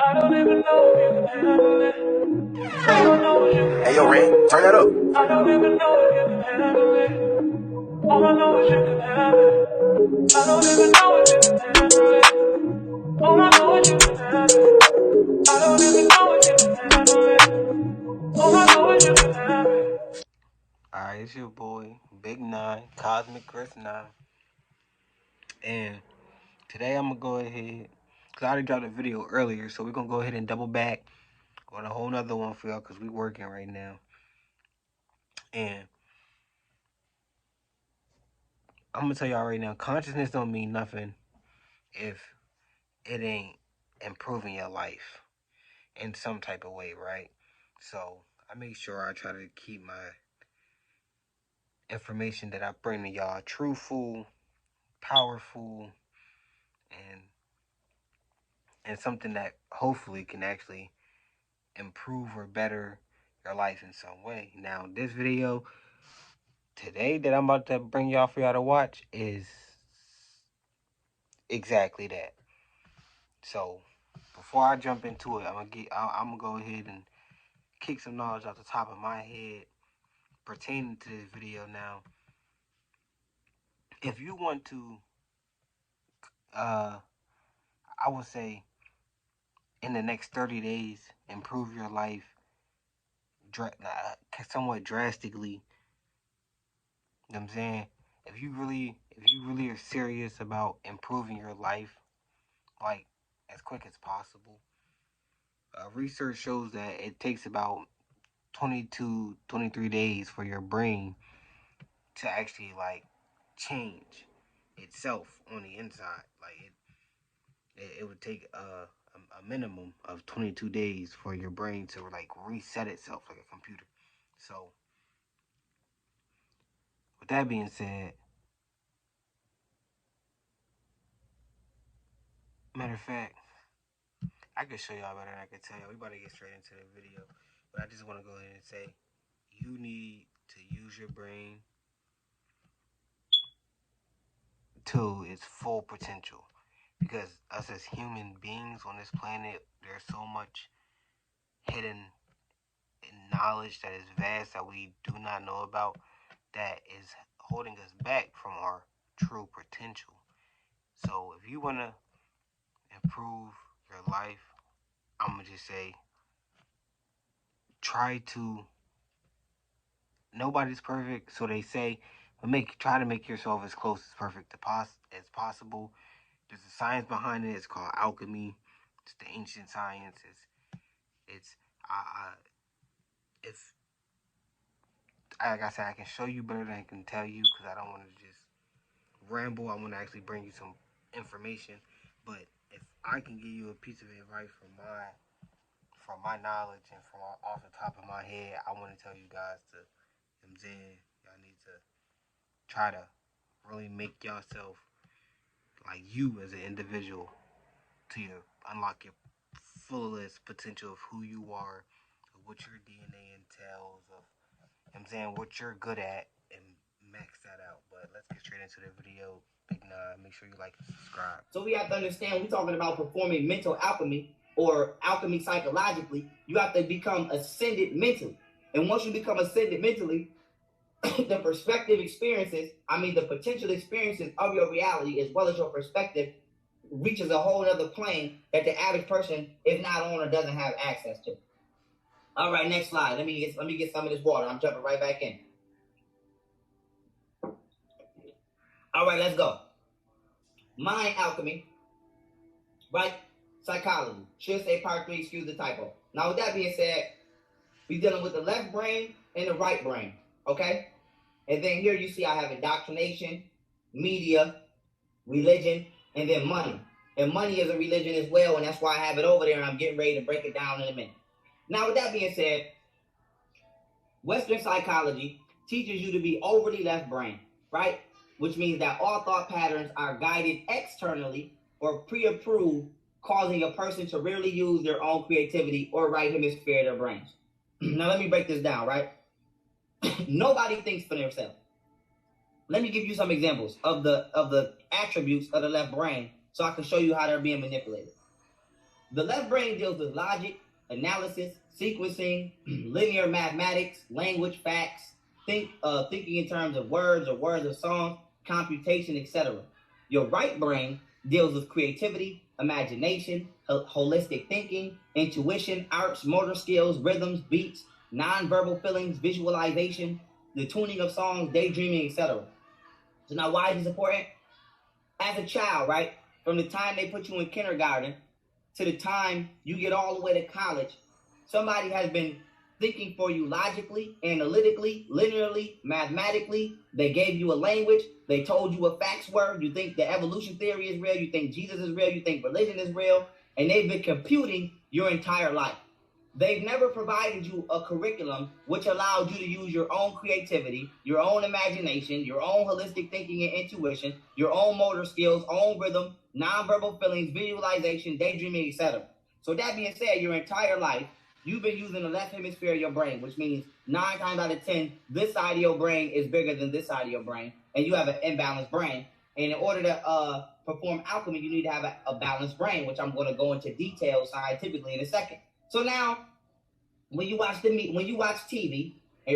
I don't even know if you can handle it. I don't know if you can. Hey, yo, Rain, turn that up. I don't even know if you can handle it. All I know is you can have it. I don't even know if you can handle it. All I know is you can have it. I don't even know if you can handle it. All I know is you can have it. Alright, it's your boy, Big 9, CosmicChris9. And today I'm going to go ahead, because I already dropped a video earlier, so we're going to go ahead and double back on a whole nother one for y'all, because we working right now. And I'm going to tell y'all right now, consciousness don't mean nothing if it ain't improving your life in some type of way, right? So I make sure I try to keep my information that I bring to y'all truthful, powerful, and something that hopefully can actually improve or better your life in some way. Now, this video today that I'm about to bring y'all for y'all to watch is exactly that. So before I jump into it, I'm gonna go ahead and kick some knowledge off the top of my head pertaining to this video. Now, if you want to, I would say in the next 30 days, improve your life somewhat drastically. You know what I'm saying? If you really are serious about improving your life, like as quick as possible, research shows that it takes about 22, 23 days for your brain to actually like change itself on the inside. Like it would take a minimum of 22 days for your brain to like reset itself like a computer. So with that being said, matter of fact, I could show y'all better than I could tell y'all. We about to get straight into the video. But I just want to go ahead and say, you need to use your brain to its full potential. Because us as human beings on this planet, there's so much hidden knowledge that is vast that we do not know about that is holding us back from our true potential. So if you want to improve your life, I'm going to just say, nobody's perfect, so they say, but try to make yourself as close as perfect as possible. There's a science behind it. It's called alchemy. It's the ancient science. It's if like I said, I can show you better than I can tell you because I don't want to just ramble. I want to actually bring you some information. But if I can give you a piece of advice from my knowledge and from off the top of my head, I want to tell you guys to, you know what I'm saying, y'all need to try to really make yourself like you as an individual to unlock your fullest potential of who you are, of what your DNA entails, of, you know what I'm saying, what you're good at, and max that out. But let's get straight into the video. Big Nine, make sure you like and subscribe. So we have to understand we're talking about performing mental alchemy or alchemy psychologically. You have to become ascended mentally. And once you become ascended mentally, the perspective experiences, the potential experiences of your reality as well as your perspective reaches a whole other plane that the average person is not on or doesn't have access to. All right, next slide. Let me get some of this water. I'm jumping right back in. All right, let's go. Mind alchemy, right? Psychology. Should say part 3, excuse the typo. Now, with that being said, we're dealing with the left brain and the right brain, okay? And then here you see I have indoctrination, media, religion, and then money. And money is a religion as well, and that's why I have it over there, and I'm getting ready to break it down in a minute. Now, with that being said, Western psychology teaches you to be overly left brain, right? Which means that all thought patterns are guided externally or pre-approved, causing a person to rarely use their own creativity or right hemisphere of their brains. Now, let me break this down, right? Nobody thinks for themselves. Let me give you some examples of the attributes of the left brain so I can show you how they're being manipulated. The left brain deals with logic, analysis, sequencing, linear mathematics, language, facts, thinking in terms of words or words of songs, computation, etc. Your right brain deals with creativity, imagination, holistic thinking, intuition, arts, motor skills, rhythms, beats, nonverbal feelings, visualization, the tuning of songs, daydreaming, etc. So now why is this important? As a child, right, from the time they put you in kindergarten to the time you get all the way to college, somebody has been thinking for you logically, analytically, linearly, mathematically. They gave you a language. They told you what facts were. You think the evolution theory is real. You think Jesus is real. You think religion is real. And they've been computing your entire life. They've never provided you a curriculum which allowed you to use your own creativity, your own imagination, your own holistic thinking and intuition, your own motor skills, own rhythm, nonverbal feelings, visualization, daydreaming, etc. So that being said, your entire life, you've been using the left hemisphere of your brain, which means 9 times out of 10, this side of your brain is bigger than this side of your brain, and you have an imbalanced brain. And in order to perform alchemy, you need to have a balanced brain, which I'm going to go into detail scientifically in a second. So now, when you watch TV,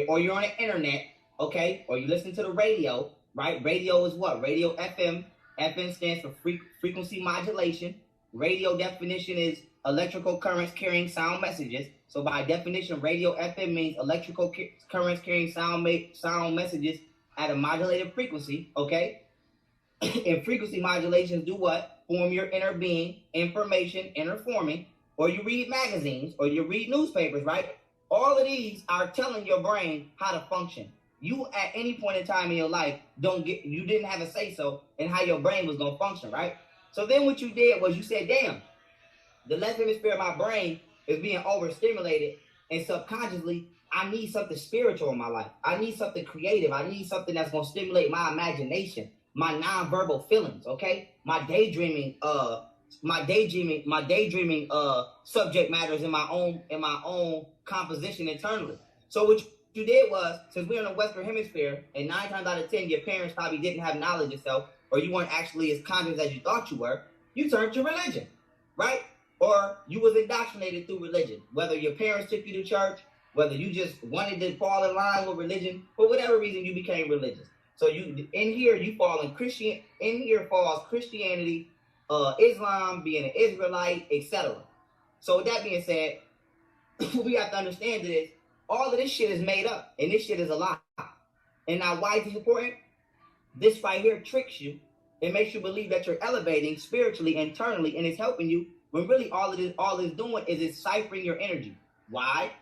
or you're on the internet, okay, or you listen to the radio, right? Radio is what? Radio FM. FM stands for frequency modulation. Radio definition is electrical currents carrying sound messages. So by definition, radio FM means electrical currents carrying sound messages at a modulated frequency, okay? And frequency modulations do what? Form your inner being, information, inner forming. Or you read magazines, or you read newspapers, right? All of these are telling your brain how to function. You, at any point in time in your life, you didn't have a say-so in how your brain was going to function, right? So then what you did was you said, damn, the left hemisphere of my brain is being overstimulated, and subconsciously, I need something spiritual in my life. I need something creative. I need something that's going to stimulate my imagination, my nonverbal feelings, okay? My daydreaming subject matters in my own composition internally. So what you did was, since we're in the Western Hemisphere, and 9 times out of 10, your parents probably didn't have knowledge of self, or you weren't actually as conscious as you thought you were, you turned to religion, right? Or you was indoctrinated through religion. Whether your parents took you to church, whether you just wanted to fall in line with religion, for whatever reason, you became religious. So you fall in Christian. In here falls Christianity, Islam, being an Israelite, etc. So with that being said, we have to understand that all of this shit is made up, and this shit is a lie. And now why is this important? This right here tricks you. It makes you believe that you're elevating spiritually, internally, and it's helping you, when really all it's doing is it's ciphering your energy. Why?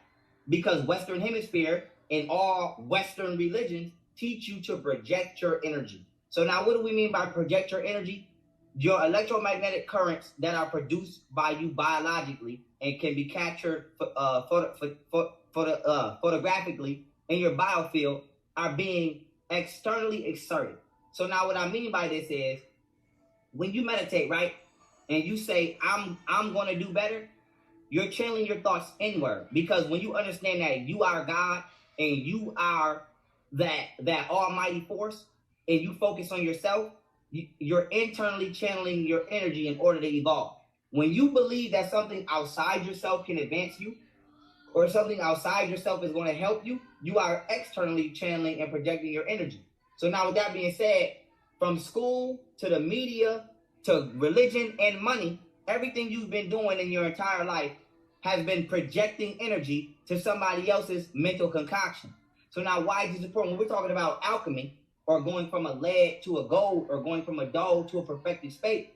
Because Western Hemisphere and all Western religions teach you to project your energy. So now what do we mean by project your energy? Your electromagnetic currents that are produced by you biologically and can be captured photographically in your biofield are being externally exerted. So now what I mean by this is, when you meditate, right, and you say, I'm going to do better, you're channeling your thoughts inward. Because when you understand that you are God and you are that almighty force, and you focus on yourself, you're internally channeling your energy in order to evolve. When you believe that something outside yourself can advance you, or something outside yourself is going to help you, you are externally channeling and projecting your energy. So now with that being said, from school to the media to religion and money, everything you've been doing in your entire life has been projecting energy to somebody else's mental concoction. So now why is this important? When we're talking about alchemy, or going from a lead to a gold, or going from a dull to a perfected state,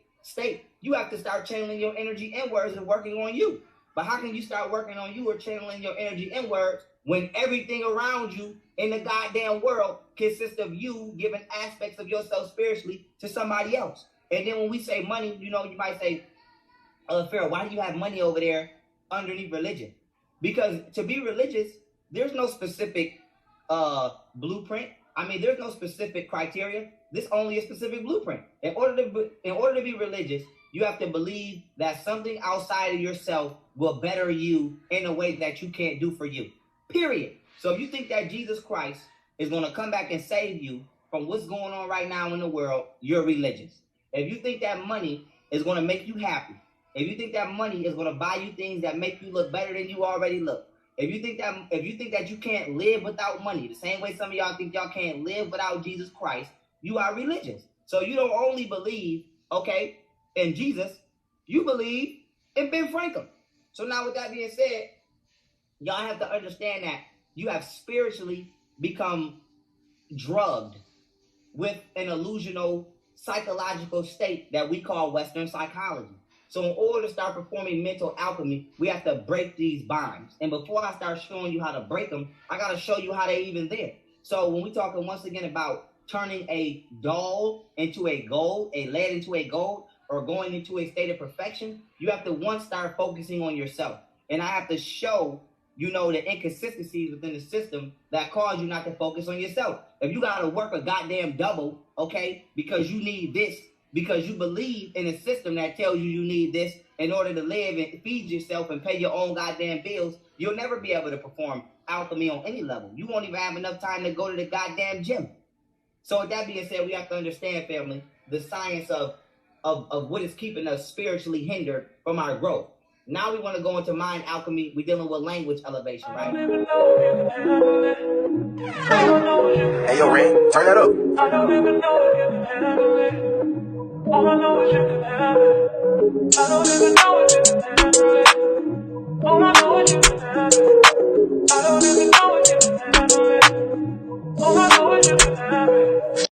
you have to start channeling your energy inwards and working on you. But how can you start working on you or channeling your energy inwards when everything around you in the goddamn world consists of you giving aspects of yourself spiritually to somebody else? And then when we say money, you might say, Pharaoh, why do you have money over there underneath religion? Because to be religious, there's no specific blueprint. I mean, there's no specific criteria. This only a specific blueprint. In order to be religious, you have to believe that something outside of yourself will better you in a way that you can't do for you. Period. So if you think that Jesus Christ is going to come back and save you from what's going on right now in the world, you're religious. If you think that money is going to make you happy, If you think that money is going to buy you things that make you look better than you already look, if you think that you can't live without money, the same way some of y'all think y'all can't live without Jesus Christ, you are religious. So you don't only believe, okay, in Jesus, you believe in Ben Franklin. So now with that being said, y'all have to understand that you have spiritually become drugged with an illusional psychological state that we call Western psychology. So in order to start performing mental alchemy, we have to break these bonds. And before I start showing you how to break them, I got to show you how they're even there. So when we're talking once again about turning a dull into a gold, a lead into a gold, or going into a state of perfection, you have to once start focusing on yourself. And I have to show, you know, the inconsistencies within the system that cause you not to focus on yourself. If you got to work a goddamn double, okay, because you need this, because you believe in a system that tells you you need this in order to live and feed yourself and pay your own goddamn bills, you'll never be able to perform alchemy on any level. You won't even have enough time to go to the goddamn gym. So with that being said, we have to understand, family, the science of what is keeping us spiritually hindered from our growth. Now we want to go into mind alchemy. We're dealing with language elevation, right? Hey, yo, Ren, turn that up. I don't even know if you can handle it. All I know is you can have it. I don't even know if